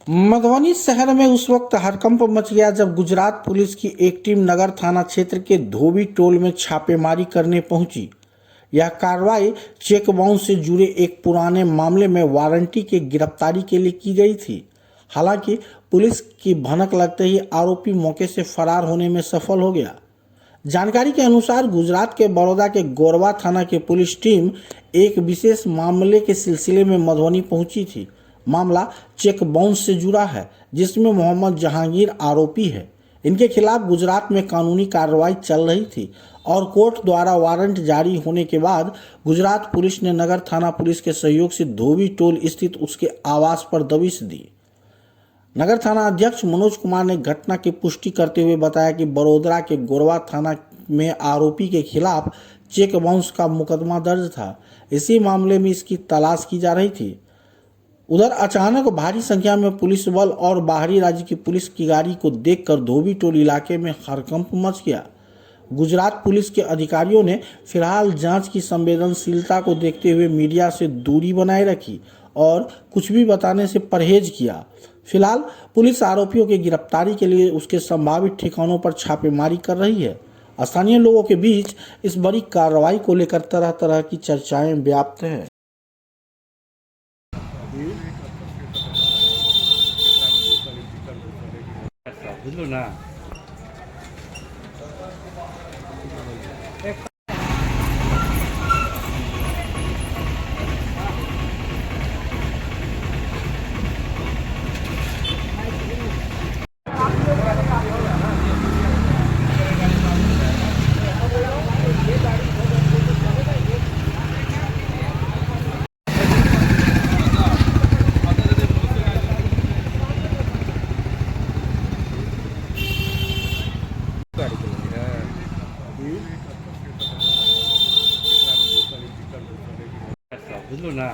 मधुबनी शहर में उस वक्त हड़कंप मच गया जब गुजरात पुलिस की एक टीम नगर थाना क्षेत्र के धोबी टोल में छापेमारी करने पहुंची। यह कार्रवाई चेक बाउंस से जुड़े एक पुराने मामले में वारंटी के गिरफ्तारी के लिए की गई थी। हालांकि पुलिस की भनक लगते ही आरोपी मौके से फरार होने में सफल हो गया। जानकारी के अनुसार गुजरात के बड़ौदा के गोरवा थाना की पुलिस टीम एक विशेष मामले के सिलसिले में मधुबनी पहुंची थी। मामला चेक बाउंस से जुड़ा है, जिसमें मोहम्मद जहांगीर आरोपी है। इनके खिलाफ गुजरात में कानूनी कार्रवाई चल रही थी और कोर्ट द्वारा वारंट जारी होने के बाद गुजरात पुलिस ने नगर थाना पुलिस के सहयोग से धोबी टोल स्थित उसके आवास पर दबिश दी। नगर थाना अध्यक्ष मनोज कुमार ने घटना की पुष्टि करते हुए बताया कि बड़ोदरा के गोरवा थाना में आरोपी के खिलाफ चेक बाउंस का मुकदमा दर्ज था। इसी मामले में इसकी तलाश की जा रही थी। उधर अचानक भारी संख्या में पुलिस बल और बाहरी राज्य की पुलिस की गाड़ी को देखकर धोबी टोल इलाके में हड़कंप मच गया। गुजरात पुलिस के अधिकारियों ने फिलहाल जांच की संवेदनशीलता को देखते हुए मीडिया से दूरी बनाए रखी और कुछ भी बताने से परहेज किया। फिलहाल पुलिस आरोपियों की गिरफ्तारी के लिए उसके संभावित ठिकानों पर छापेमारी कर रही है। स्थानीय लोगों के बीच इस बड़ी कार्रवाई को लेकर तरह तरह की चर्चाएं व्याप्त हैं। बुझलो ना। बुझलो ना।